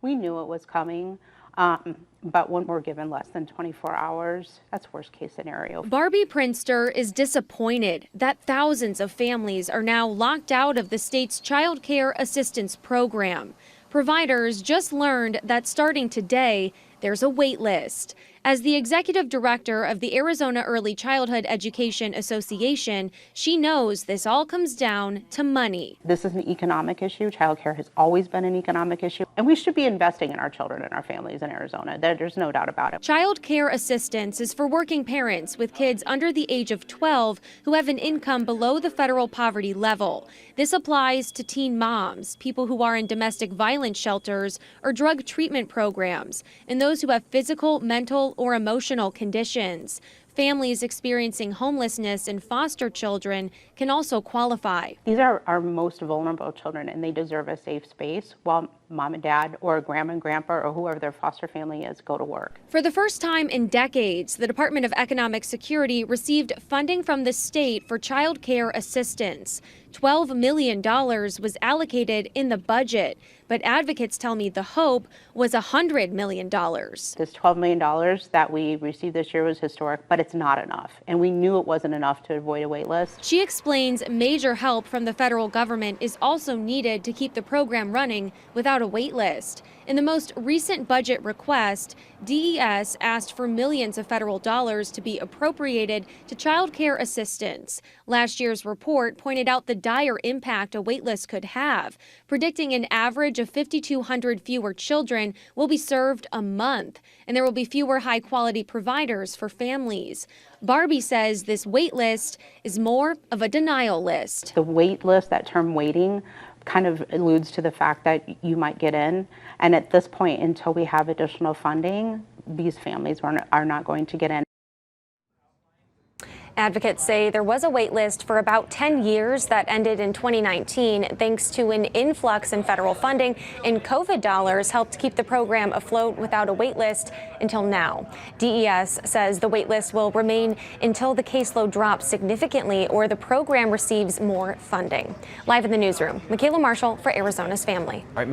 We knew it was coming, but when we're given less than 24 hours, that's worst case scenario. Barbie Prinster is disappointed that thousands of families are now locked out of the state's child care assistance program. Providers just learned that starting today, there's a wait list. As the executive director of the Arizona Early Childhood Education Association, she knows this all comes down to money. This is an economic issue. Childcare has always been an economic issue, and we should be investing in our children and our families in Arizona. There's no doubt about it. Child care assistance is for working parents with kids under the age of 12 who have an income below the federal poverty level. This applies to teen moms, people who are in domestic violence shelters or drug treatment programs, and those who have physical, mental, or emotional conditions. Families experiencing homelessness and foster children can also qualify. These are our most vulnerable children, and they deserve a safe space while mom and dad or grandma and grandpa or whoever their foster family is go to work. For the first time in decades, the Department of Economic Security received funding from the state for child care assistance. $12 million was allocated in the budget, but advocates tell me the hope was $100 million. This $12 million that we received this year was historic, but it's not enough. And we knew it wasn't enough to avoid a wait list. She explains major help from the federal government is also needed to keep the program running without a wait list. In the most recent budget request, DES asked for millions of federal dollars to be appropriated to child care assistance. Last year's report pointed out the dire impact a waitlist could have, predicting an average of 5,200 fewer children will be served a month, and there will be fewer high-quality providers for families. Barbie says this wait list is more of a denial list. The wait list, that term waiting, kind of alludes to the fact that you might get in. And at this point, until we have additional funding, these families are not going to get in. Advocates say there was a wait list for about 10 years that ended in 2019 thanks to an influx in federal funding, and COVID dollars helped keep the program afloat without a wait list until now. DES says the wait list will remain until the caseload drops significantly or the program receives more funding. Live in the newsroom, Michaela Marshall for Arizona's Family. All right,